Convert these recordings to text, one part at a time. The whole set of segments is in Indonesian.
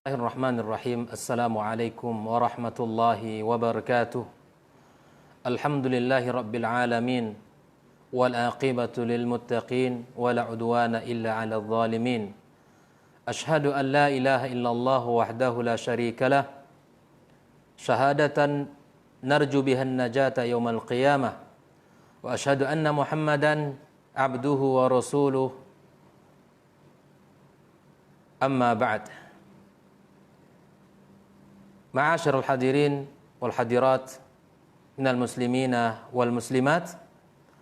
Bismillahirrahmanirrahim. Assalamualaikum warahmatullahi wabarakatuh. Alhamdulillahi rabbil alamin. Wal aqibatu lil muttaqin. Wala udwana illa ala zalimin. Ashhadu an la ilaha illallah wahdahu la syarika lah. Syahadatan narju bihan najata yawmal qiyamah. Wa ashhadu anna Muhammadan abduhu wa rasuluh. Amma ba'd. Ma'asyiral hadirin wal hadirat minal muslimina wal muslimat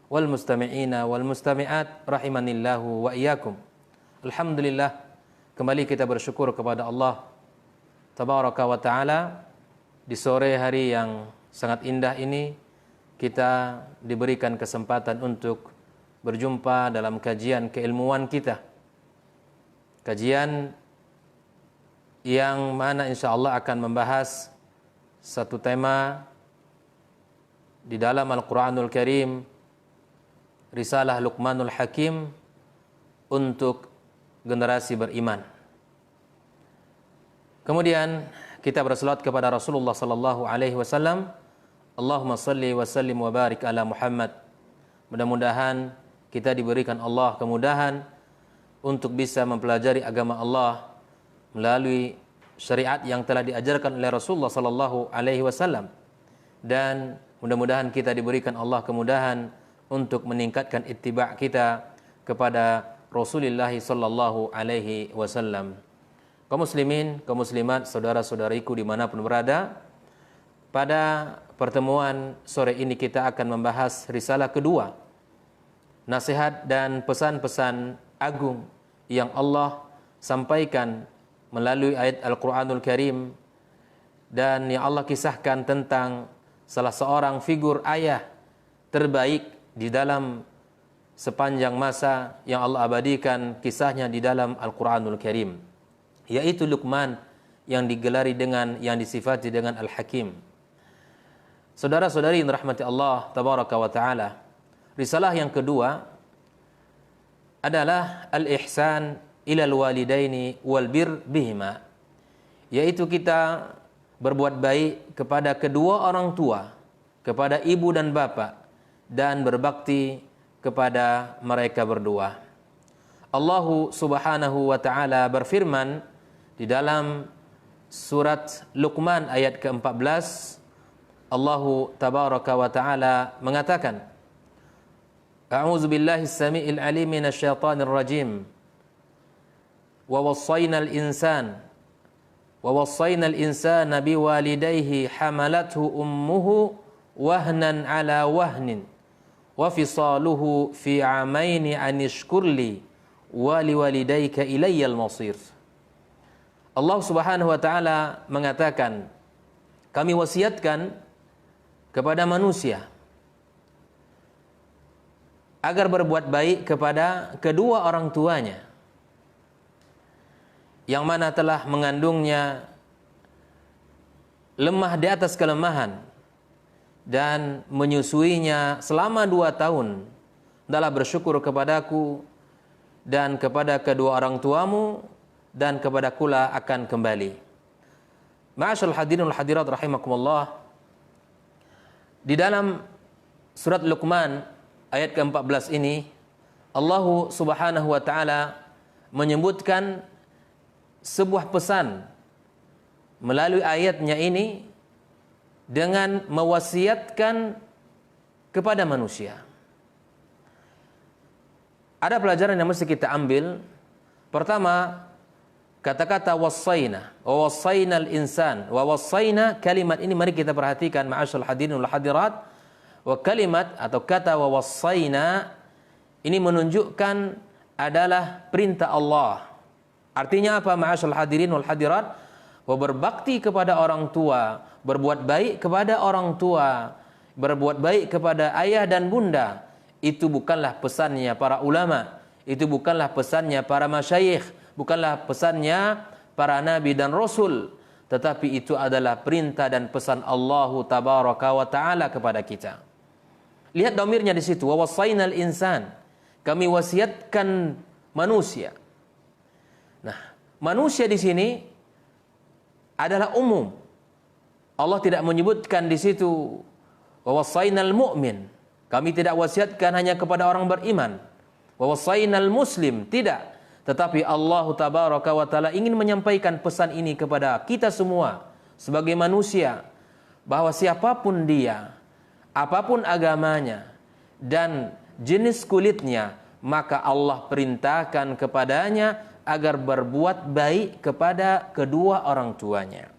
wal mustami'ina wal mustami'at rahimanillahu wa iyyakum. Alhamdulillah, kembali kita bersyukur kepada Allah tabaraka wa taala. Di sore hari yang sangat indah ini kita diberikan kesempatan untuk berjumpa dalam kajian keilmuan kita. Kajian yang mana insya Allah akan membahas satu tema di dalam Al-Quranul Karim, Risalah Luqmanul Hakim untuk generasi beriman. Kemudian kita berselawat kepada Rasulullah sallallahu alaihi wasallam. Allahumma salli wa sallim wa barik ala Muhammad. Mudah-mudahan kita diberikan Allah kemudahan untuk bisa mempelajari agama Allah melalui syariat yang telah diajarkan oleh Rasulullah sallallahu alaihi wasallam, dan mudah-mudahan kita diberikan Allah kemudahan untuk meningkatkan ittiba' kita kepada Rasulullah sallallahu alaihi wasallam. Kaum muslimin, kaum muslimat, saudara-saudariku dimanapun berada, pada pertemuan sore ini kita akan membahas risalah kedua, nasihat dan pesan-pesan agung yang Allah sampaikan melalui ayat Al-Quranul Karim, dan yang Allah kisahkan tentang salah seorang figur ayah terbaik di dalam sepanjang masa yang Allah abadikan kisahnya di dalam Al-Quranul Karim, yaitu Luqman yang digelari dengan, yang disifati dengan Al-Hakim. Saudara-saudari yang rahmati Allah tabaraka wa ta'ala, risalah yang kedua adalah Al-Ihsan ilal walidaini wal bir bihima, yaitu kita berbuat baik kepada kedua orang tua, kepada ibu dan bapak, dan berbakti kepada mereka berdua. Allah subhanahu wa ta'ala berfirman di dalam surat Luqman ayat ke-14. Allah tabaraka wa ta'ala mengatakan, A'udzu billahi as-sami'il 'alim minasy syaithanir rajim. ووصينا الإنسان بوالديه حملته أمه وهنا على وهن وفصاله في عامين أن اشكر لي ولوالديك إلي المصير. Allah subhanahu wa ta'ala mengatakan, kami wasiatkan kepada manusia agar berbuat baik kepada kedua orang tuanya, yang mana telah mengandungnya lemah di atas kelemahan dan menyusuinya selama 2 tahun. Hendaklah bersyukur kepadaku dan kepada kedua orang tuamu, dan kepadakulah akan kembali. Ma'asyarul hadirin wal hadirat rahimakumullah, di dalam surat Luqman ayat ke-14 ini Allah subhanahu wa ta'ala menyebutkan sebuah pesan melalui ayatnya ini dengan mewasiatkan kepada manusia. Ada pelajaran yang mesti kita ambil. Pertama, kata-kata wasaina, wa wasainal insan, wa wasaina, kalimat ini mari kita perhatikan ma'asyarul hadirin wal hadirat. Wa kalimat atau kata wa wasaina ini menunjukkan adalah perintah Allah. Artinya apa ma'asyarul hadirin wal hadirat? Berbakti kepada orang tua, berbuat baik kepada orang tua, berbuat baik kepada ayah dan bunda. Itu bukanlah pesannya para ulama, itu bukanlah pesannya para masyayikh, bukanlah pesannya para nabi dan rasul, tetapi itu adalah perintah dan pesan Allah tabaraka wa ta'ala kepada kita. Lihat dhamirnya di situ, wa wasainal insan, kami wasiatkan manusia. Nah, manusia di sini adalah umum. Allah tidak menyebutkan di situ wa wassaynal mu'min. Kami tidak wasiatkan hanya kepada orang beriman. Wa wassaynal muslim, tidak. Tetapi Allah tabaraka wa taala ingin menyampaikan pesan ini kepada kita semua sebagai manusia, bahwa siapapun dia, apapun agamanya dan jenis kulitnya, maka Allah perintahkan kepadanya agar berbuat baik kepada kedua orang tuanya.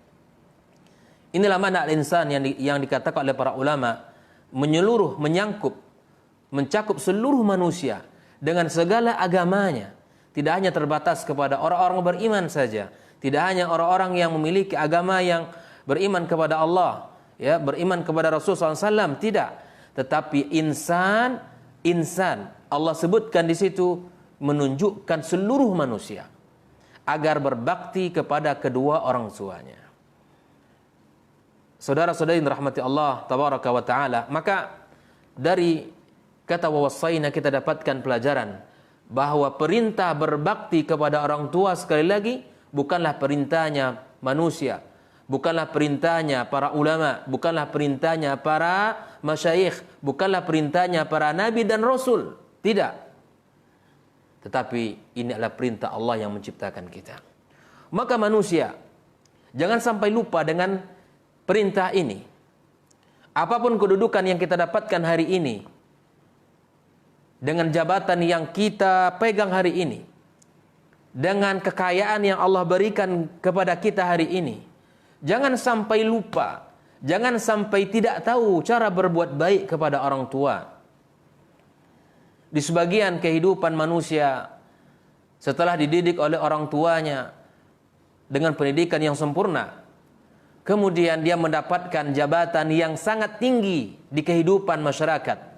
Inilah makna al-insan yang dikatakan oleh para ulama, menyeluruh, mencakup seluruh manusia dengan segala agamanya. Tidak hanya terbatas kepada orang-orang beriman saja, tidak hanya orang-orang yang memiliki agama yang beriman kepada Allah, ya, beriman kepada Rasulullah SAW, tidak. Tetapi insan Allah sebutkan di situ menunjukkan seluruh manusia agar berbakti kepada kedua orang tuanya. Saudara-saudari yang dirahmati Allah tabaraka wa taala, maka dari kata wawasaina kita dapatkan pelajaran bahwa perintah berbakti kepada orang tua sekali lagi bukanlah perintahnya manusia, bukanlah perintahnya para ulama, bukanlah perintahnya para masyayikh, bukanlah perintahnya para nabi dan rasul. Tidak. Tetapi ini adalah perintah Allah yang menciptakan kita. Maka manusia jangan sampai lupa dengan perintah ini. Apapun kedudukan yang kita dapatkan hari ini, dengan jabatan yang kita pegang hari ini, dengan kekayaan yang Allah berikan kepada kita hari ini, jangan sampai lupa, jangan sampai tidak tahu cara berbuat baik kepada orang tua. Di sebagian kehidupan manusia, setelah dididik oleh orang tuanya dengan pendidikan yang sempurna, kemudian dia mendapatkan jabatan yang sangat tinggi di kehidupan masyarakat.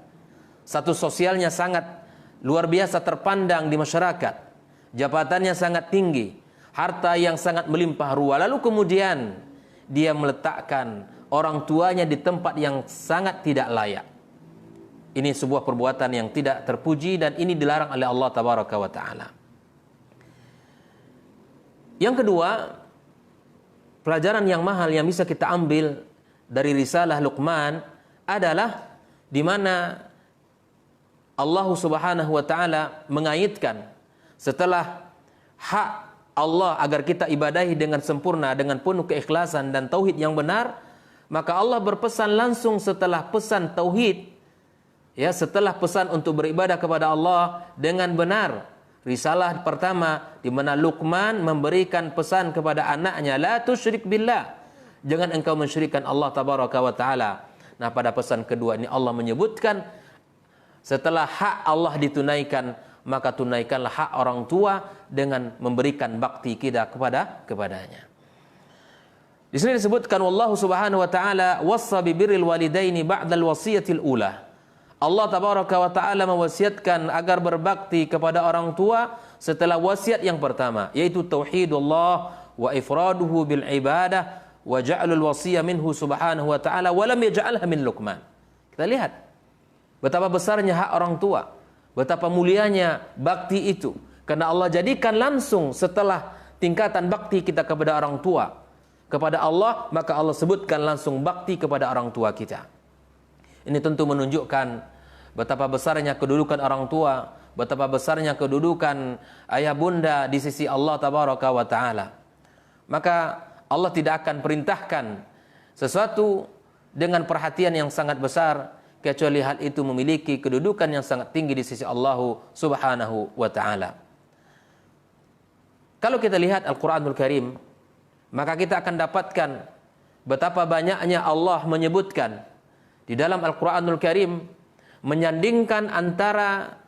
Status sosialnya sangat luar biasa terpandang di masyarakat. Jabatannya sangat tinggi, harta yang sangat melimpah ruah. Lalu kemudian dia meletakkan orang tuanya di tempat yang sangat tidak layak. Ini sebuah perbuatan yang tidak terpuji dan ini dilarang oleh Allah tabaraka wa taala. Yang kedua, pelajaran yang mahal yang bisa kita ambil dari risalah Luqman adalah di mana Allah Subhanahu wa taala mengaitkan setelah hak Allah agar kita ibadahi dengan sempurna, dengan penuh keikhlasan dan tauhid yang benar, maka Allah berpesan langsung setelah pesan tauhid, ya, setelah pesan untuk beribadah kepada Allah dengan benar. Risalah pertama di mana Luqman memberikan pesan kepada anaknya, la tusyrik billah, jangan engkau mensyirikkan Allah tabaraka wa taala. Nah, pada pesan kedua ini Allah menyebutkan setelah hak Allah ditunaikan, maka tunaikanlah hak orang tua dengan memberikan bakti kita kepadanya. Di sini disebutkan wallahu subhanahu wa taala wassa bi birril walidaini ba'dal wasiyatil ula. Allah tabaraka wa taala mewasiatkan agar berbakti kepada orang tua setelah wasiat yang pertama, yaitu tauhidullah wa ifraduhu bil ibadah wa ja'alul wasiyah minhu subhanahu wa ta'ala wa lam yaj'alha min Luqman. Kita lihat betapa besarnya hak orang tua, betapa mulianya bakti itu, karena Allah jadikan langsung setelah tingkatan bakti kita kepada orang tua kepada Allah, maka Allah sebutkan langsung bakti kepada orang tua kita. Ini tentu menunjukkan betapa besarnya kedudukan orang tua, betapa besarnya kedudukan ayah bunda di sisi Allah tabaraka wa taala. Maka Allah tidak akan perintahkan sesuatu dengan perhatian yang sangat besar kecuali hal itu memiliki kedudukan yang sangat tinggi di sisi Allah Subhanahu wa taala. Kalau kita lihat Al-Qur'anul Karim, maka kita akan dapatkan betapa banyaknya Allah menyebutkan di dalam Al-Quranul Karim, menyandingkan antara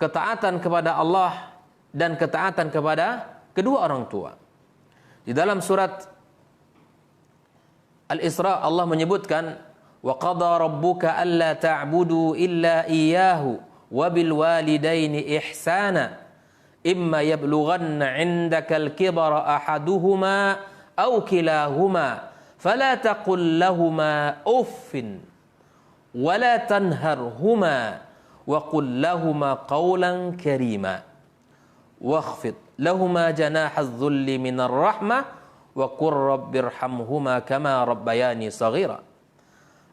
ketaatan kepada Allah dan ketaatan kepada kedua orang tua. Di dalam surat Al-Isra Allah menyebutkan wa qada rabbuka alla ta'budu illa iyyahu wa bil walidaini ihsana imma yablughanna 'indaka al-kibara ahaduhuma aw kilahuma fala taqul lahuma uffin wala tanharhuma wa qul lahuma qawlan karima wakhfid lahuma janaha adh-dhulli minar rahmah wa qur rabbirhamhuma kama rabbayani shaghira.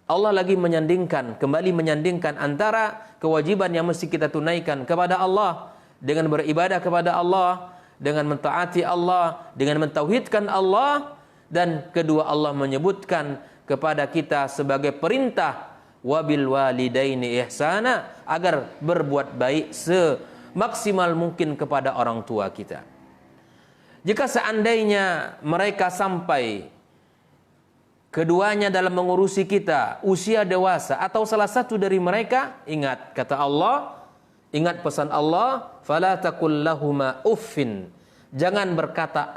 Allah lagi kembali menyandingkan antara kewajiban yang mesti kita tunaikan kepada Allah dengan beribadah kepada Allah, dengan mentaati Allah, dengan mentauhidkan Allah, dan kedua Allah menyebutkan kepada kita sebagai perintah wabil walidaini ihsana, agar berbuat baik semaksimal mungkin kepada orang tua kita. Jika seandainya mereka sampai keduanya dalam mengurusi kita usia dewasa atau salah satu dari mereka, ingat kata Allah, ingat pesan Allah, fala taqul lahuma uffin, jangan berkata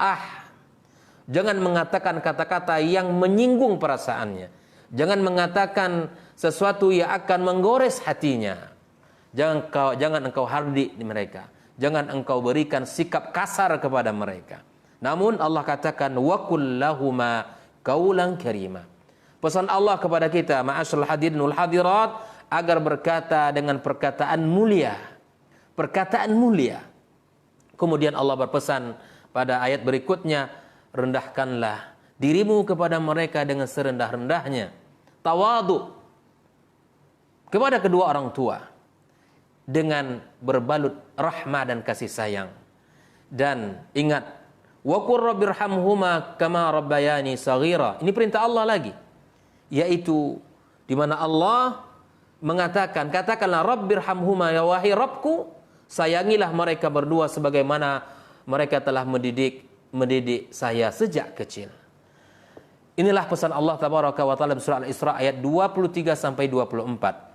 jangan mengatakan kata-kata yang menyinggung perasaannya, jangan mengatakan sesuatu yang akan menggores hatinya, jangan engkau hardik di mereka, jangan engkau berikan sikap kasar kepada mereka. Namun Allah katakan wa qul lahuma qaulan karima. Pesan Allah kepada kita, ma'asyiral hadirin wal hadirat, agar berkata dengan perkataan mulia. Perkataan mulia. Kemudian Allah berpesan pada ayat berikutnya, rendahkanlah dirimu kepada mereka dengan serendah-rendahnya. Tawadu kepada kedua orang tua dengan berbalut rahmah dan kasih sayang. Dan ingat, wa qur rabbirhamhuma kama rabbayani shaghira. Ini perintah Allah lagi, yaitu di mana Allah mengatakan, katakanlah rabbirhamhuma, ya wahai Rabbku, sayangilah mereka berdua sebagaimana mereka telah mendidik saya sejak kecil. Inilah pesan Allah tabaraka wa taala surah Al-Isra ayat 23 sampai 24.